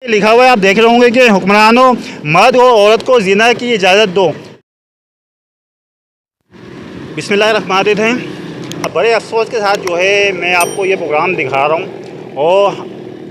लिखा हुआ है, आप देख रहे होंगे कि हुक्मरानों मर्द और औरत को ज़िना की इजाज़त दो। बिस्मिल्लाहिर्रहमानिर्रहीम। अब बड़े अफसोस के साथ जो है मैं आपको ये प्रोग्राम दिखा रहा हूँ और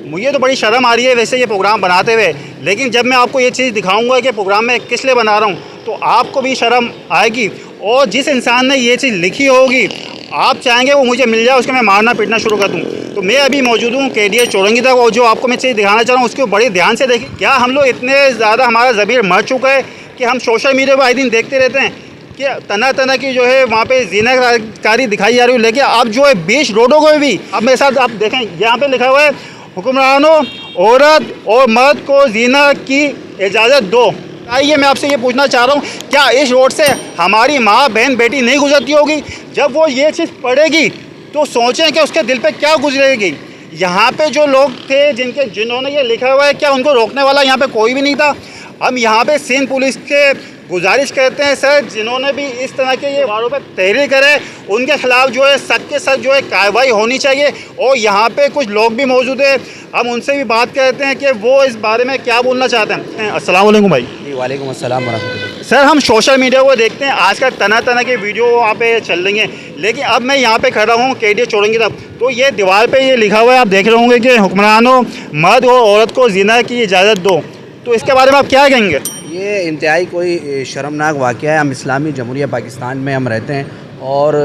मुझे तो बड़ी शर्म आ रही है वैसे ये प्रोग्राम बनाते हुए, लेकिन जब मैं आपको ये चीज़ दिखाऊंगा कि प्रोग्राम में किस लिए बना रहा हूँ तो आपको भी शर्म आएगी। और जिस इंसान ने ये चीज़ लिखी होगी आप चाहेंगे वो मुझे मिल जाए, उसको मैं मारना पीटना शुरू कर दूँ। तो मैं अभी मौजूद हूँ KDH चौरंगी तक, और जो आपको मैं चीज़ दिखाना चाह रहा हूँ उसको बड़े ध्यान से देखिए। क्या हम लोग इतने ज़्यादा हमारा ज़मीर मर चुका है कि हम सोशल मीडिया पर आए दिन देखते रहते हैं कि तना की जो है वहाँ पे ज़िनाकारी दिखाई जा रही है, लेकिन अब जो है बीच रोडों को भी अब मेरे साथ आप देखें यहाँ पे लिखा हुआ है हुक्मरानों औरत और मर्द को ज़िना की इजाज़त दो। आइए मैं आपसे ये पूछना चाह रहा हूँ, क्या इस रोड से हमारी माँ बहन बेटी नहीं गुजरती होगी? जब वो ये चीज़ पढ़ेगी तो सोचें कि उसके दिल पे क्या गुजरेगी। यहाँ पे जो लोग थे जिन्होंने ये लिखा हुआ है, क्या उनको रोकने वाला यहाँ पे कोई भी नहीं था? हम यहाँ पे सिंध पुलिस के गुजारिश करते हैं सर, जिन्होंने भी इस तरह के ये वारों पर तहरीर करे उनके खिलाफ जो है सख्त के सख्त जो है कार्रवाई होनी चाहिए। और यहाँ पे कुछ लोग भी मौजूद हैं, हम उनसे भी बात करते हैं कि वो इस बारे में क्या बोलना चाहते हैं। अस्सलाम वालेकुम भाई। जी वालेकुम अस्सलाम वरहमतुल्लाह। सर हम सोशल मीडिया को देखते हैं, आजकल तना की वीडियो वहाँ पे चल रही हैं, लेकिन अब मैं यहाँ पे खड़ा हूँ KDH चौरंगी तक, तो ये दीवार पे ये लिखा हुआ है, आप देख रहे होंगे कि हुक्मरानों मर्द और औरत को ज़िना की इजाज़त दो। तो इसके बारे में आप क्या कहेंगे? ये इंतहाई कोई शर्मनाक वाक़या है। हम इस्लामी जमहूरिया पाकिस्तान में हम रहते हैं और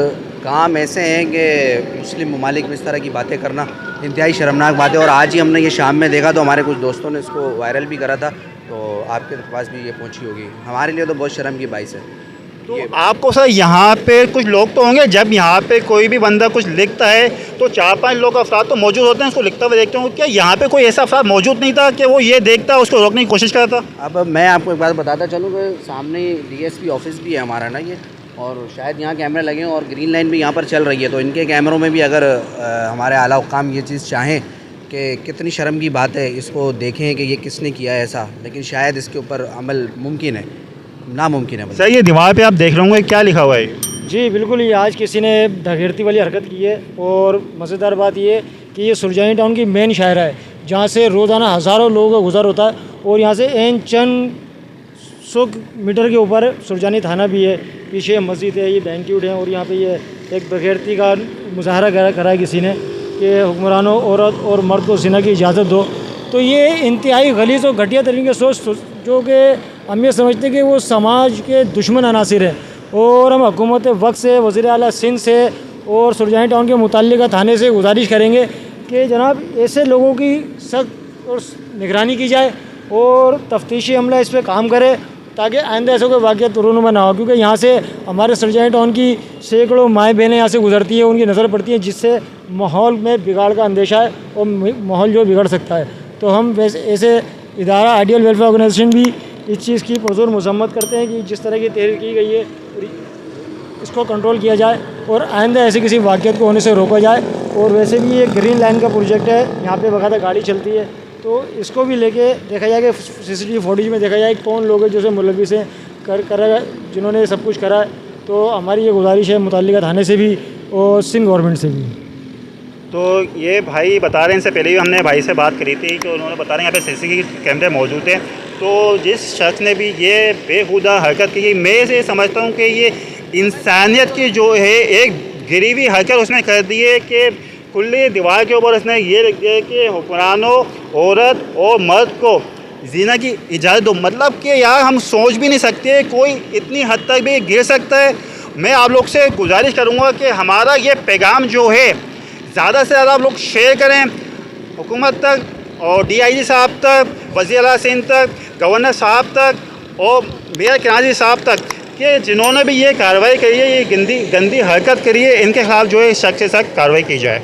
काम ऐसे हैं कि मुस्लिम ममालिक में इस तरह की बातें करना इंतहाई शर्मनाक बात है। और आज ही हमने ये शाम में देखा तो हमारे कुछ दोस्तों ने इसको वायरल भी करा था, तो आपके पास भी ये पहुंची होगी। हमारे लिए तो बहुत शर्म की बात है। तो आपको सर यहाँ पे कुछ लोग तो होंगे, जब यहाँ पे कोई भी बंदा कुछ लिखता है तो 4-5 लोग अफराद तो मौजूद होते हैं उसको लिखता हुआ देखते हैं, क्या यहाँ पे कोई ऐसा अफराद मौजूद नहीं था कि वो ये देखता उसको रोकने की कोशिश करता? अब मैं आपको एक बात बताता चलूँ कि सामने DSP ऑफिस भी है हमारा ना ये, और शायद यहाँ कैमरे लगे हैं और ग्रीन लाइन भी यहाँ पर चल रही है। तो इनके कैमरों में भी अगर हमारे आला हुक्काम ये चीज़ चाहें कि कितनी शर्म की बात है, इसको देखें कि ये किसने किया है ऐसा, लेकिन शायद इसके ऊपर अमल मुमकिन है, नामुमकिन है। सर ये दीवार पे आप देख रहे होंगे क्या लिखा हुआ है? जी बिल्कुल, ये आज किसी ने ढकेरती वाली हरकत की है। और मज़ेदार बात ये कि ये सुरजानी टाउन की मेन शायरा है, जहाँ से रोज़ाना हज़ारों लोगों का गुजर होता है। और यहाँ से चंद 100 मीटर के ऊपर सुरजानी थाना भी है, पीछे मस्जिद है, ये बैंक्यूट है। और यहाँ पे ये एक बग़ैरती का मुजाहरा करा है किसी ने कि हुक्मरानों औरत और मर्द को ज़िना की इजाज़त दो। तो ये इंतहाई गलीज़ और घटिया तरीके सोच जो कि हम ये समझते हैं कि वो समाज के दुश्मन अनासिर हैं। और हम हुकूमत वक्त से, वज़ीर आला सिंध से और सुरजानी टाउन के मुताल्लिका थाने से गुजारिश करेंगे कि जनाब ऐसे लोगों की सख्त और निगरानी की जाए और तफ्तीशी अमला इस पर काम करे ताकि आइंदा ऐसे कोई वाक़या तुरुन में ना हो। क्योंकि यहाँ से हमारे सुरजानी टाउन की सैकड़ों माएँ बहनें यहाँ से गुजरती हैं, उनकी नज़र पड़ती है, जिससे माहौल में बिगाड़ का अंदेशा है और माहौल जो बिगड़ सकता है। तो हम वैसे ऐसे इदारा आइडियल वेलफेयर ऑर्गेनाइजेशन भी इस चीज़ की पुरज़ोर मज़म्मत करते हैं कि जिस तरह की तहरीर की गई है इसको कंट्रोल किया जाए और आइंदा ऐसे किसी वाक़ियत को होने से रोका जाए। और वैसे भी ये ग्रीन लाइन का प्रोजेक्ट है, यहाँ पे बाकायदा गाड़ी चलती है, तो इसको भी लेके देखा जाए कि CCTV फुटेज में देखा जाए कौन लोग हैं जो मुलविस हैं जिन्होंने सब कुछ करा है। तो हमारी ये गुजारिश है मुताल्लिका थाने से भी और सिंध गवर्नमेंट से भी। तो ये भाई बता रहे हैं, इनसे पहले भी हमने भाई से बात करी थी कि उन्होंने बता रहे हैं यहाँ पे CCTV कैमरे मौजूद हैं। तो जिस शख्स ने भी ये बेहुदा हरकत की, मैं ये समझता हूँ कि ये इंसानियत की जो है एक गिरी हुई हरकत उसने कर दी है कि खुली दीवार के ऊपर उसने ये लिख दिया कि हुक्मरानों औरत और मर्द को ज़िना की इजाज़त दो। मतलब कि यार हम सोच भी नहीं सकते कोई इतनी हद तक भी गिर सकता है। मैं आप लोग से गुजारिश करूँगा कि हमारा ये पैगाम जो है ज़्यादा से ज़्यादा आप लोग शेयर करें हुकूमत तक और DIG साहब तक, वज़ीर आला सिंध तक, गवर्नर साहब तक और मेयर कराची साहब तक, कि जिन्होंने भी ये कार्रवाई करी है, ये गंदी हरकत करी है, इनके खिलाफ़ जो है सख्त से सख्त कार्रवाई की जाए।